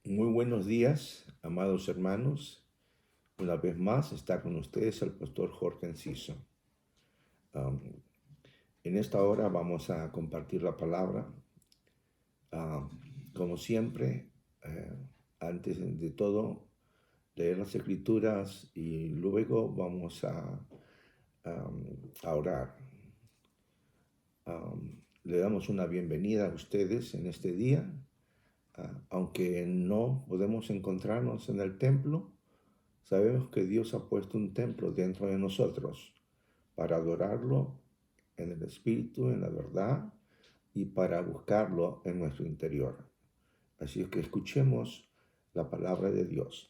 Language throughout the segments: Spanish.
Muy buenos días, amados hermanos. Una vez más está con ustedes el pastor Jorge Enciso. Am, en esta hora vamos a compartir la palabra. Am, Como siempre, antes de todo, leer las escrituras y luego vamos a orar. Le damos una bienvenida a ustedes en este día. Aunque no podemos encontrarnos en el templo, sabemos que Dios ha puesto un templo dentro de nosotros para adorarlo en el Espíritu, en la verdad, y para buscarlo en nuestro interior. Así es que escuchemos la palabra de Dios.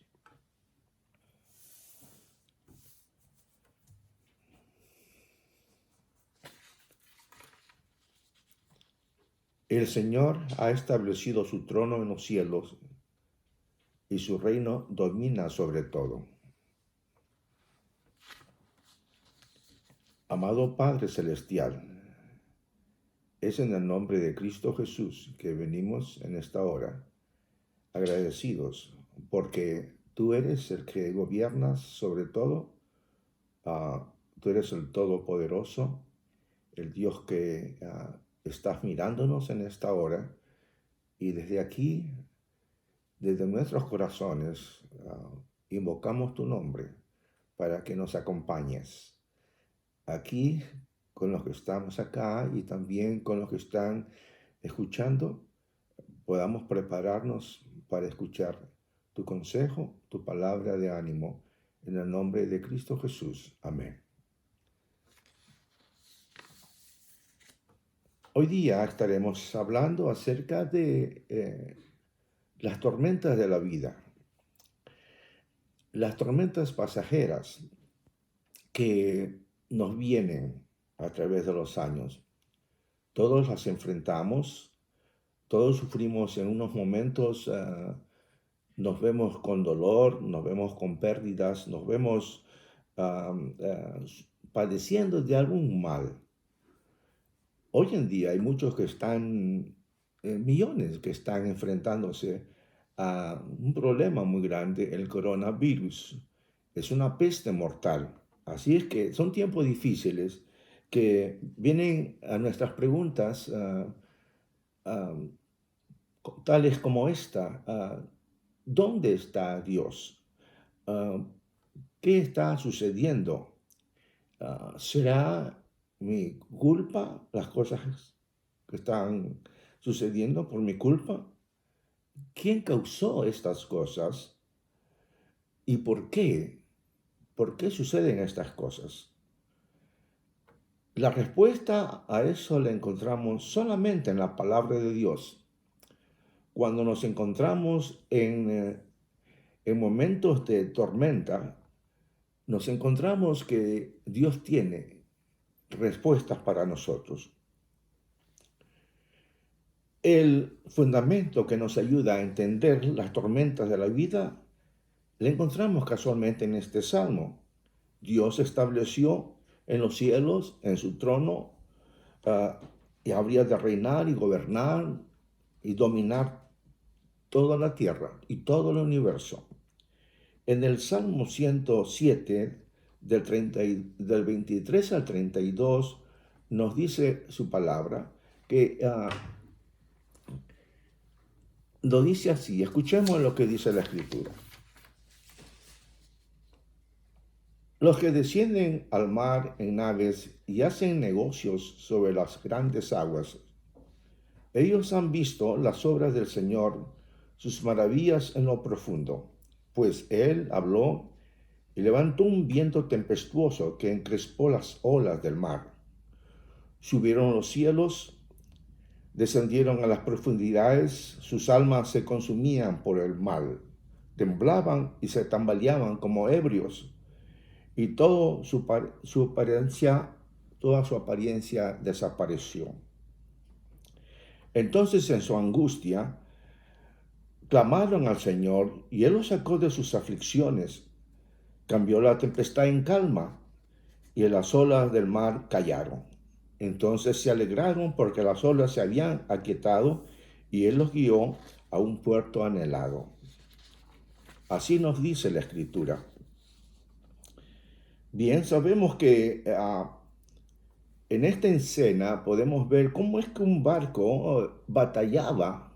El Señor ha establecido su trono en los cielos y su reino domina sobre todo. Amado Padre Celestial, es en el nombre de Cristo Jesús que venimos en esta hora, agradecidos porque tú eres el que gobiernas sobre todo. Tú eres el Todopoderoso, el Dios que estás mirándonos en esta hora, y desde aquí, desde nuestros corazones, invocamos tu nombre para que nos acompañes aquí con los que estamos acá y también con los que están escuchando. Podamos prepararnos para escuchar tu consejo, tu palabra de ánimo, en el nombre de Cristo Jesús. Amén. Hoy día estaremos hablando acerca de las tormentas de la vida, las tormentas pasajeras que nos vienen a través de los años. Todos las enfrentamos, todos sufrimos en unos momentos, nos vemos con dolor, nos vemos con pérdidas, nos vemos padeciendo de algún mal. Hoy en día hay muchos que están, millones que están enfrentándose a un problema muy grande, el coronavirus. Es una peste mortal. Así es que son tiempos difíciles que vienen a nuestras preguntas, ah, tales como esta. ¿Dónde está Dios? Ah, ¿Qué está sucediendo? ¿Será mi culpa las cosas que están sucediendo por mi culpa? ¿Quién causó estas cosas y por qué? ¿Por qué suceden estas cosas? La respuesta a eso la encontramos solamente en la palabra de Dios. Cuando nos encontramos en momentos de tormenta, nos encontramos que Dios tiene respuestas para nosotros. El fundamento que nos ayuda a entender las tormentas de la vida le encontramos casualmente en este salmo. Dios estableció en los cielos, en su trono, y habría de reinar y gobernar y dominar toda la tierra y todo el universo. En el Salmo 107, del 23 al 32, nos dice su palabra que lo dice así. Escuchemos lo que dice la Escritura. Los que descienden al mar en naves y hacen negocios sobre las grandes aguas, ellos han visto las obras del Señor, sus maravillas en lo profundo, pues Él habló y levantó un viento tempestuoso que encrespó las olas del mar. Subieron los cielos, descendieron a las profundidades, sus almas se consumían por el mal, temblaban y se tambaleaban como ebrios, y toda su apariencia desapareció. Entonces en su angustia clamaron al Señor y Él los sacó de sus aflicciones, cambió la tempestad en calma y las olas del mar callaron. Entonces se alegraron porque las olas se habían aquietado y Él los guió a un puerto anhelado. Así nos dice la Escritura. Bien, sabemos que en esta escena podemos ver cómo es que un barco batallaba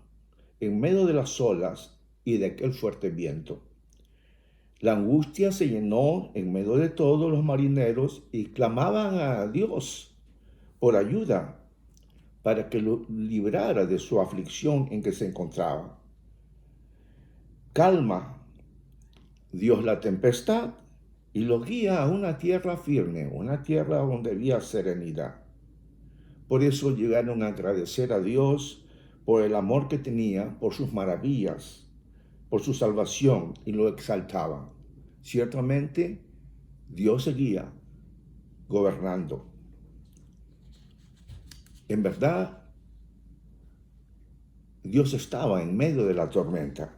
en medio de las olas y de aquel fuerte viento. La angustia se llenó en medio de todos los marineros y clamaban a Dios por ayuda para que lo librara de su aflicción en que se encontraba. Calma Dios la tempestad y lo guía a una tierra firme, una tierra donde había serenidad. Por eso llegaron a agradecer a Dios por el amor que tenía, por sus maravillas, por su salvación, y lo exaltaban. Ciertamente, Dios seguía gobernando. En verdad, Dios estaba en medio de la tormenta.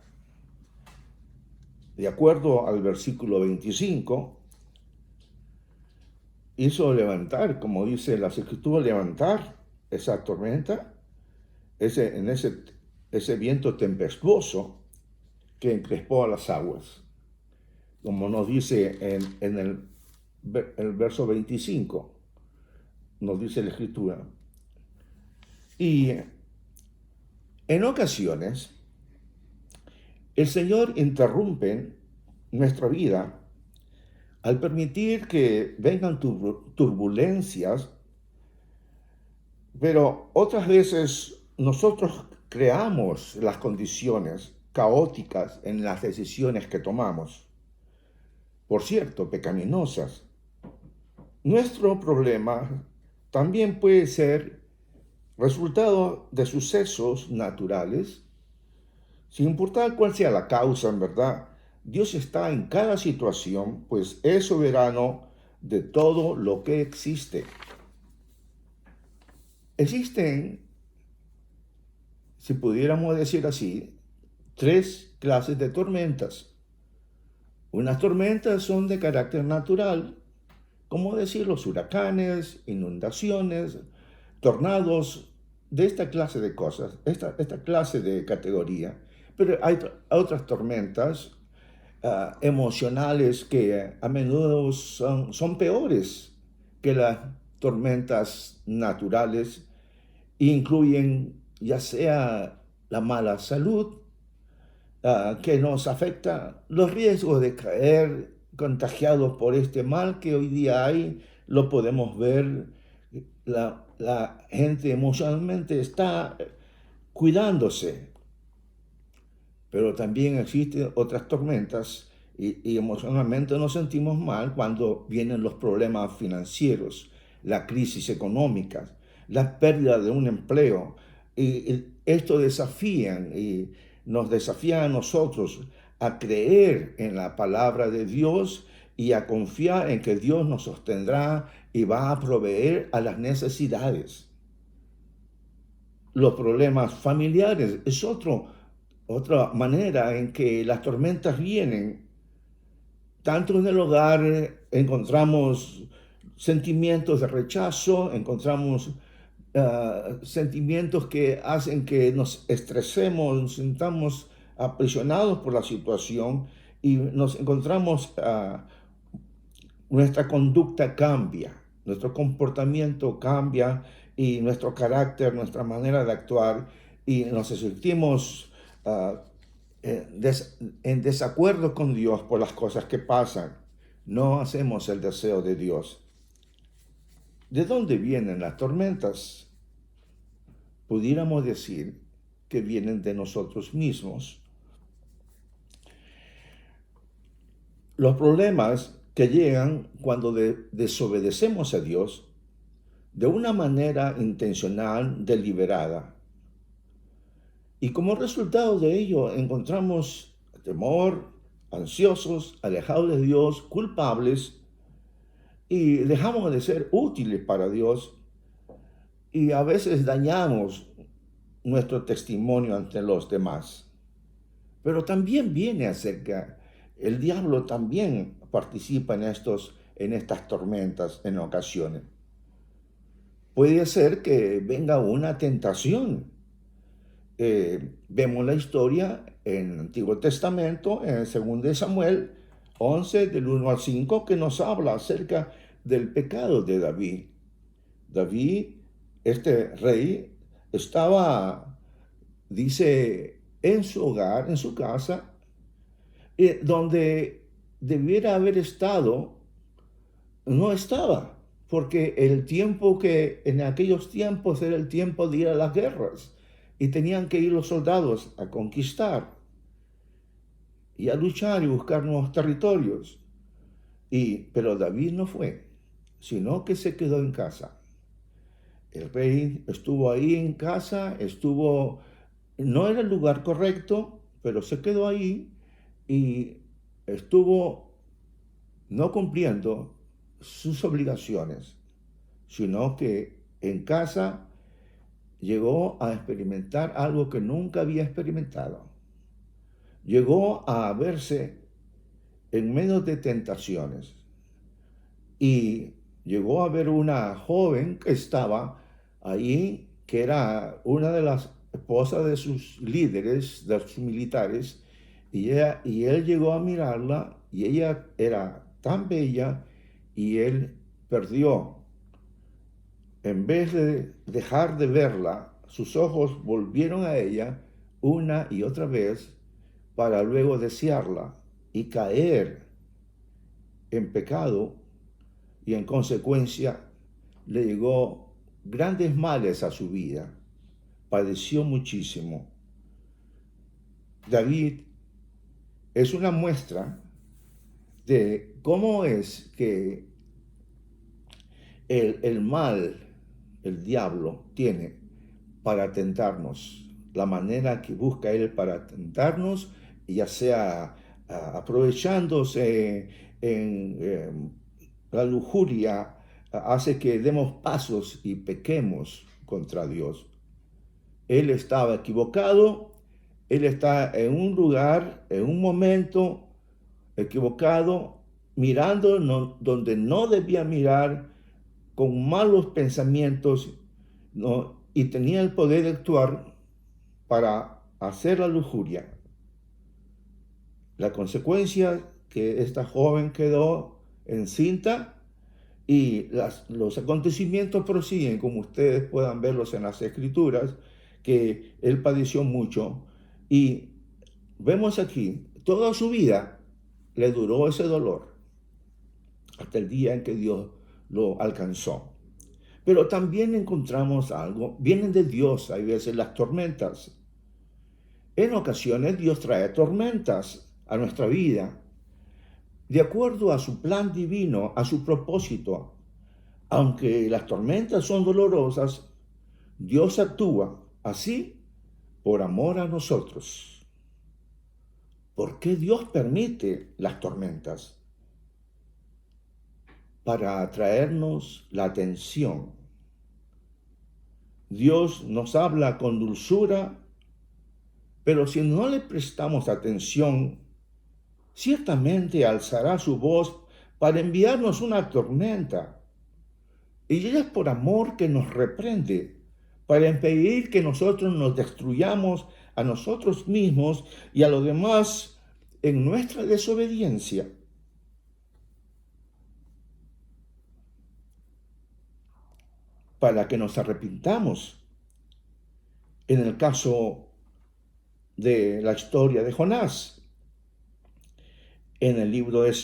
De acuerdo al versículo 25, hizo levantar, como dice las Escrituras, levantar esa tormenta, ese viento tempestuoso que encrespó a las aguas. Como nos dice en el verso 25, nos dice la Escritura. Y en ocasiones, el Señor interrumpe nuestra vida al permitir que vengan turbulencias, pero otras veces nosotros creamos las condiciones caóticas en las decisiones que tomamos, por cierto, pecaminosas. Nuestro problema también puede ser resultado de sucesos naturales, sin importar cuál sea la causa, en verdad. Dios está en cada situación, pues es soberano de todo lo que existe. Existen, si pudiéramos decir así, 3 clases de tormentas. Unas tormentas son de carácter natural, como decir los huracanes, inundaciones, tornados, de esta clase de cosas, esta clase de categoría. Pero hay otras tormentas emocionales que a menudo son peores que las tormentas naturales. Incluyen ya sea la mala salud que nos afecta, los riesgos de caer contagiados por este mal que hoy día hay, lo podemos ver. La gente emocionalmente está cuidándose, pero también existen otras tormentas y emocionalmente nos sentimos mal cuando vienen los problemas financieros, la crisis económica, la pérdida de un empleo. Y esto desafían y nos desafían a nosotros a creer en la palabra de Dios y a confiar en que Dios nos sostendrá y va a proveer a las necesidades. Los problemas familiares es otra manera en que las tormentas vienen. Tanto en el hogar encontramos sentimientos de rechazo, encontramos sentimientos que hacen que nos estresemos, nos sintamos aprisionados por la situación y nos encontramos, nuestra conducta cambia, nuestro comportamiento cambia y nuestro carácter, nuestra manera de actuar y nos sentimos en desacuerdo con Dios por las cosas que pasan. No hacemos el deseo de Dios. ¿De dónde vienen las tormentas? Pudiéramos decir que vienen de nosotros mismos. Los problemas que llegan cuando desobedecemos a Dios de una manera intencional, deliberada. Y como resultado de ello encontramos temor, ansiosos, alejados de Dios, culpables, y dejamos de ser útiles para Dios y a veces dañamos nuestro testimonio ante los demás. Pero también viene acerca, el diablo también participa en estas tormentas en ocasiones. Puede ser que venga una tentación vemos la historia en el Antiguo Testamento, en el 2 de Samuel 11, del 1 al 5, que nos habla acerca del pecado de David. David, este rey, estaba, dice, en su hogar, en su casa, donde debiera haber estado, no estaba, porque el tiempo que en aquellos tiempos era el tiempo de ir a las guerras y tenían que ir los soldados a conquistar y a luchar y buscar nuevos territorios. Pero David no fue, sino que se quedó en casa. El rey estuvo ahí en casa, no era el lugar correcto, pero se quedó ahí y estuvo no cumpliendo sus obligaciones, sino que en casa llegó a experimentar algo que nunca había experimentado. Llegó a verse en medio de tentaciones y llegó a ver una joven que estaba ahí, que era una de las esposas de sus líderes, de sus militares, y él llegó a mirarla y ella era tan bella y él perdió. En vez de dejar de verla, sus ojos volvieron a ella una y otra vez para luego desearla y caer en pecado, y en consecuencia le llegó grandes males a su vida. Padeció muchísimo. David es una muestra de cómo es que el mal, el diablo, tiene para tentarnos, la manera que busca él para tentarnos, ya sea aprovechándose en la lujuria, hace que demos pasos y pequemos contra Dios. Él estaba equivocado, él está en un lugar, en un momento equivocado, mirando donde no debía mirar, con malos pensamientos, ¿no? Y tenía el poder de actuar para hacer la lujuria. La consecuencia, que esta joven quedó encinta y los acontecimientos prosiguen, como ustedes puedan verlos en las escrituras, que él padeció mucho y vemos aquí, toda su vida le duró ese dolor hasta el día en que Dios lo alcanzó. Pero también encontramos algo, vienen de Dios, hay veces las tormentas. En ocasiones Dios trae tormentas a nuestra vida, de acuerdo a su plan divino, a su propósito. Aunque las tormentas son dolorosas, Dios actúa así por amor a nosotros. ¿Por qué Dios permite las tormentas? Para atraernos la atención. Dios nos habla con dulzura, pero si no le prestamos atención, ciertamente alzará su voz para enviarnos una tormenta. Y es por amor que nos reprende, para impedir que nosotros nos destruyamos a nosotros mismos y a los demás en nuestra desobediencia. Para que nos arrepintamos. En el caso de la historia de Jonás, en el libro de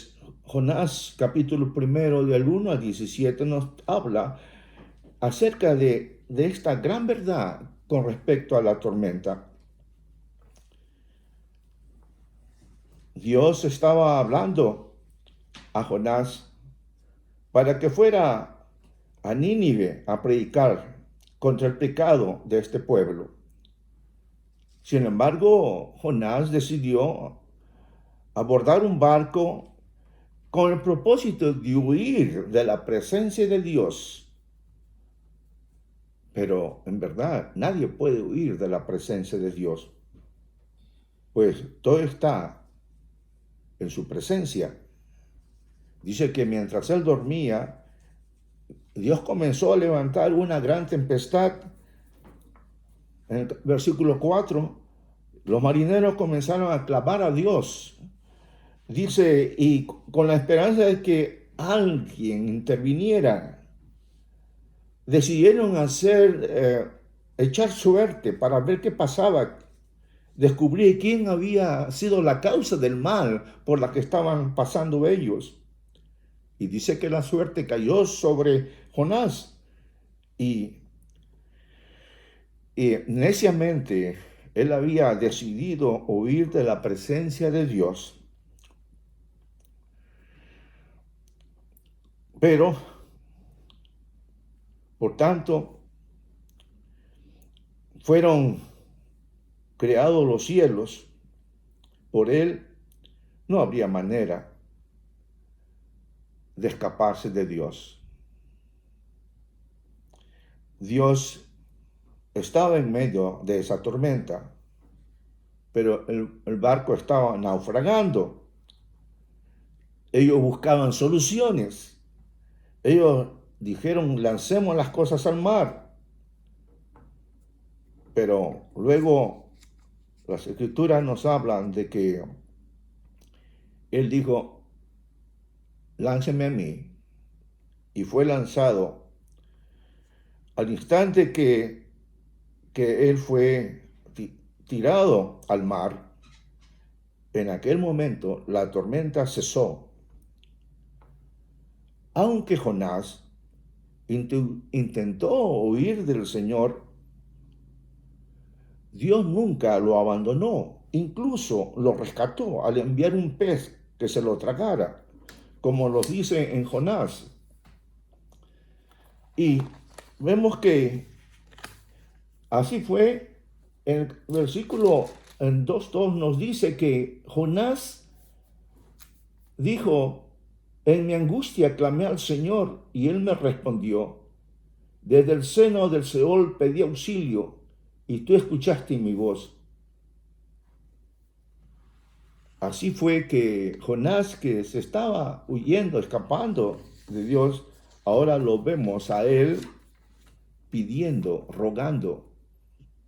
Jonás, capítulo 1, del 1 al 17, nos habla acerca de esta gran verdad con respecto a la tormenta. Dios estaba hablando a Jonás para que fuera a Nínive a predicar contra el pecado de este pueblo. Sin embargo, Jonás decidió abordar un barco con el propósito de huir de la presencia de Dios. Pero en verdad nadie puede huir de la presencia de Dios, pues todo está en su presencia. Dice que mientras él dormía, Dios comenzó a levantar una gran tempestad En el versículo 4, los marineros comenzaron a clamar a Dios. Dice, y con la esperanza de que alguien interviniera, decidieron echar suerte para ver qué pasaba, descubrir quién había sido la causa del mal por la que estaban pasando ellos. Y dice que la suerte cayó sobre Jonás y, y neciamente él había decidido huir de la presencia de Dios. Pero, por tanto, fueron creados los cielos. Por él no habría manera de escaparse de Dios. Dios estaba en medio de esa tormenta, pero el barco estaba naufragando. Ellos buscaban soluciones. Ellos dijeron, lancemos las cosas al mar. Pero luego las escrituras nos hablan de que él dijo, lánceme a mí. Y fue lanzado. Al instante que él fue tirado al mar, en aquel momento la tormenta cesó. Aunque Jonás intentó huir del Señor, Dios nunca lo abandonó, incluso lo rescató al enviar un pez que se lo tragara, como lo dice en Jonás. Y vemos que así fue. El versículo en 2.2 nos dice que Jonás dijo, en mi angustia clamé al Señor y él me respondió. Desde el seno del Seol pedí auxilio y tú escuchaste mi voz. Así fue que Jonás, que se estaba huyendo, escapando de Dios, ahora lo vemos a él pidiendo, rogando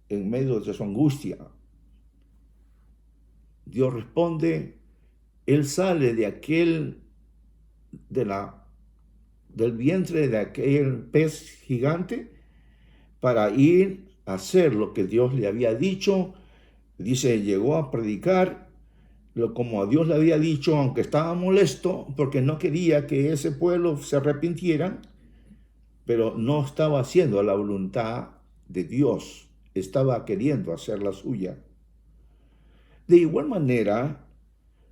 en medio de su angustia. Dios responde, él sale del vientre de aquel pez gigante para ir a hacer lo que Dios le había dicho. Dice, llegó a predicar como a Dios le había dicho, aunque estaba molesto porque no quería que ese pueblo se arrepintiera, pero no estaba haciendo la voluntad de Dios, estaba queriendo hacer la suya. De igual manera,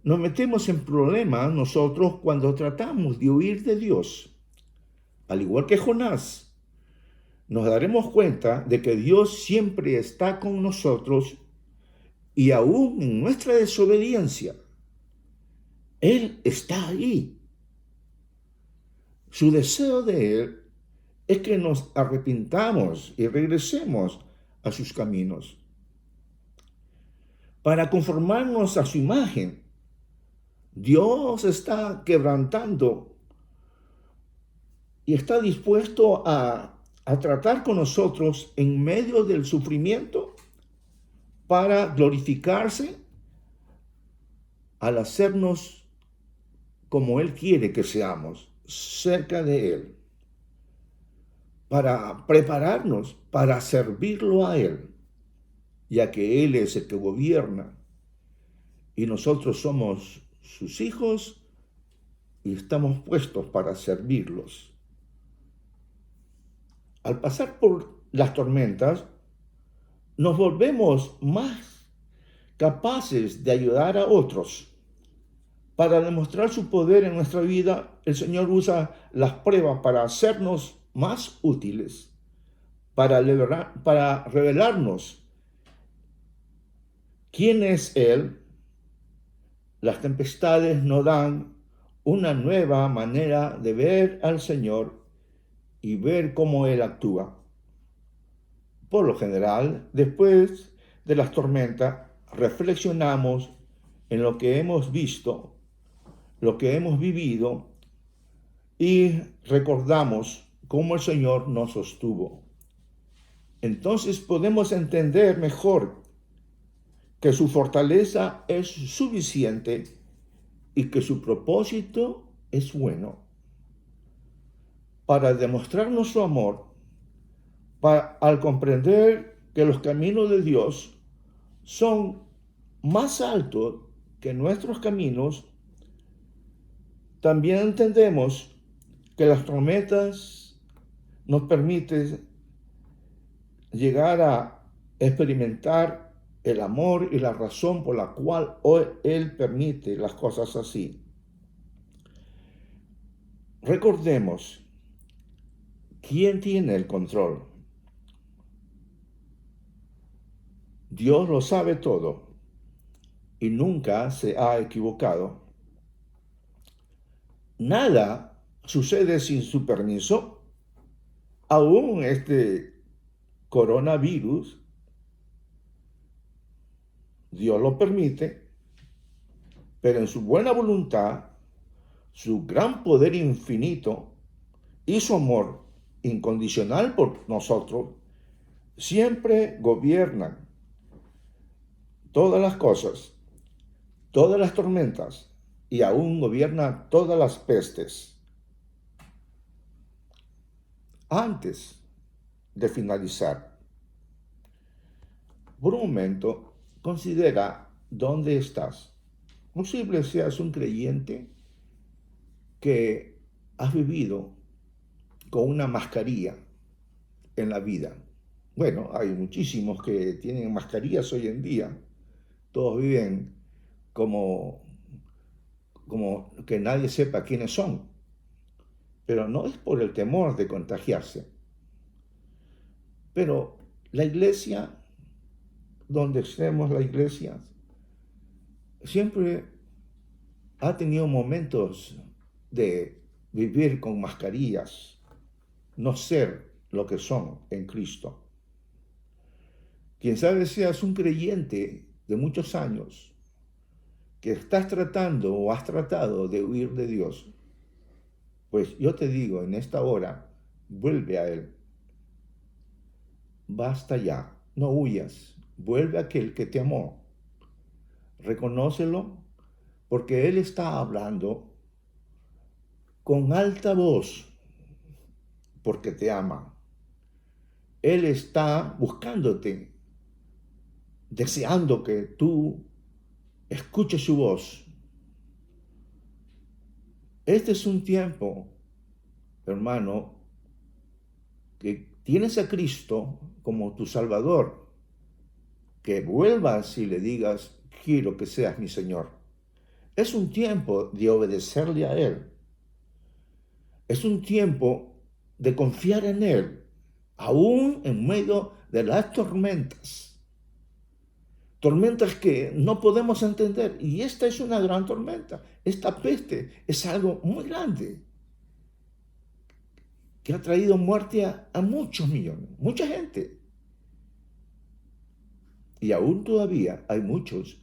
nos metemos en problemas nosotros cuando tratamos de huir de Dios. Al igual que Jonás, nos daremos cuenta de que Dios siempre está con nosotros y aún en nuestra desobediencia, Él está ahí. Su deseo de Él es que nos arrepintamos y regresemos a sus caminos para conformarnos a su imagen. Dios está quebrantando y está dispuesto a tratar con nosotros en medio del sufrimiento para glorificarse al hacernos como Él quiere que seamos, cerca de Él, para prepararnos para servirlo a Él, ya que Él es el que gobierna y nosotros somos sus hijos y estamos puestos para servirlos. Al pasar por las tormentas, nos volvemos más capaces de ayudar a otros. Para demostrar su poder en nuestra vida, el Señor usa las pruebas para hacernos más útiles, para revelarnos quién es Él. Las tempestades nos dan una nueva manera de ver al Señor y ver cómo Él actúa. Por lo general, después de las tormentas, reflexionamos en lo que hemos visto, lo que hemos vivido y recordamos cómo el Señor nos sostuvo. entonces podemos entender mejor que su fortaleza es suficiente y que su propósito es bueno para demostrarnos su amor, al comprender que los caminos de Dios son más altos que nuestros caminos. También entendemos que las tormentas nos permiten llegar a experimentar el amor y la razón por la cual hoy Él permite las cosas así. Recordemos, ¿quién tiene el control? Dios lo sabe todo y nunca se ha equivocado. Nada sucede sin su permiso. Aún este coronavirus, Dios lo permite, pero en su buena voluntad, su gran poder infinito y su amor incondicional por nosotros, siempre gobiernan todas las cosas, todas las tormentas y aún gobierna todas las pestes. Antes de finalizar, por un momento, considera dónde estás. Posible seas un creyente que has vivido con una mascarilla en la vida. Bueno, hay muchísimos que tienen mascarillas hoy en día. Todos viven como que nadie sepa quiénes son. Pero no es por el temor de contagiarse. Pero la iglesia, donde estemos la iglesia, siempre ha tenido momentos de vivir con mascarillas, no ser lo que son en Cristo. Quien sabe seas un creyente de muchos años, que estás tratando o has tratado de huir de Dios, pues yo te digo, en esta hora, vuelve a Él. Basta ya, no huyas, vuelve a aquel que te amó. Reconócelo, porque Él está hablando con alta voz, porque te ama. Él está buscándote, deseando que tú escuches su voz. Este es un tiempo, hermano, que tienes a Cristo como tu Salvador, que vuelvas y le digas, quiero que seas mi Señor. Es un tiempo de obedecerle a Él. Es un tiempo de confiar en Él, aún en medio de las tormentas. Tormentas que no podemos entender. Y esta es una gran tormenta. Esta peste es algo muy grande, que ha traído muerte a muchos millones, mucha gente. Y aún todavía hay muchos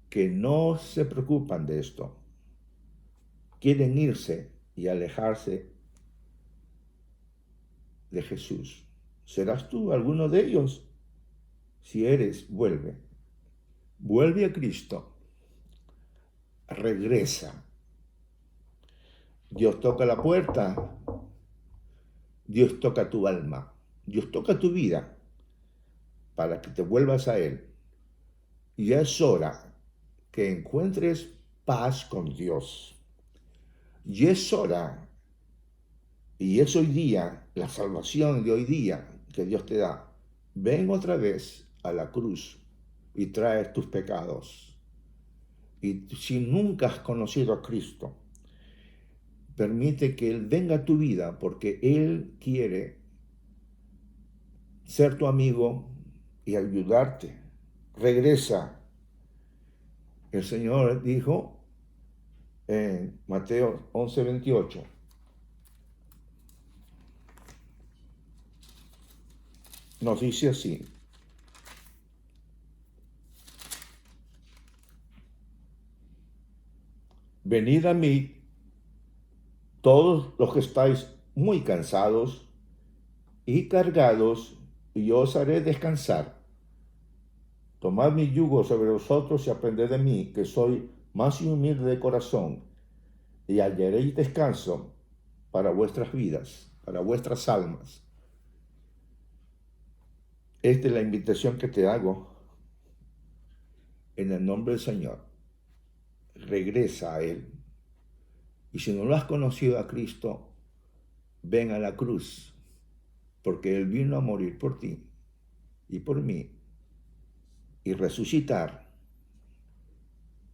que no se preocupan de esto. Quieren irse y alejarse de Jesús. ¿Serás tú alguno de ellos? Si eres, vuelve. Vuelve a Cristo. Regresa. Dios toca la puerta. Dios toca tu alma. Dios toca tu vida para que te vuelvas a Él. Y ya es hora que encuentres paz con Dios. Y es hora, y es hoy día, la salvación de hoy día que Dios te da. Ven otra vez a la cruz y traes tus pecados. Y si nunca has conocido a Cristo, permite que Él venga a tu vida, porque Él quiere ser tu amigo y ayudarte. Regresa. El Señor dijo en Mateo 11:28, nos dice así: venid a mí todos los que estáis muy cansados y cargados, y yo os haré descansar. Tomad mi yugo sobre vosotros y aprended de mí, que soy más humilde de corazón, y hallaréis descanso para vuestras vidas, para vuestras almas. Esta es la invitación que te hago en el nombre del Señor. Regresa a Él. Y si no lo has conocido a Cristo, ven a la cruz, porque Él vino a morir por ti y por mí, y resucitar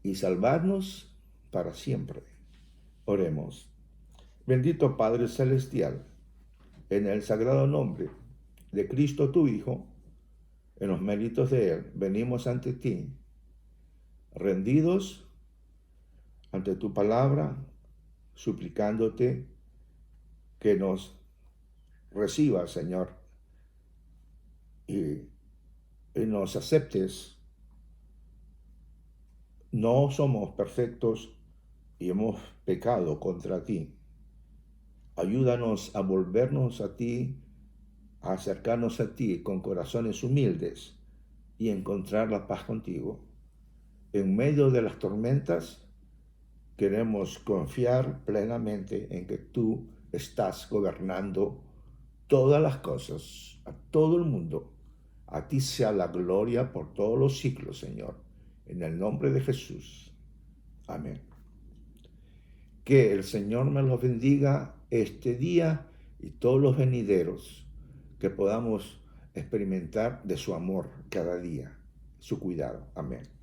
y salvarnos para siempre. Oremos. Bendito Padre Celestial, en el sagrado nombre de Cristo tu Hijo, en los méritos de Él, venimos ante ti, rendidos ante tu palabra, suplicándote que nos recibas, Señor, y nos aceptes. No somos perfectos y hemos pecado contra ti. Ayúdanos a volvernos a ti, a acercarnos a ti con corazones humildes y encontrar la paz contigo. En medio de las tormentas, queremos confiar plenamente en que tú estás gobernando todas las cosas, a todo el mundo. A ti sea la gloria por todos los siglos, Señor. En el nombre de Jesús. Amén. Que el Señor me los bendiga este día y todos los venideros, que podamos experimentar de su amor cada día, su cuidado. Amén.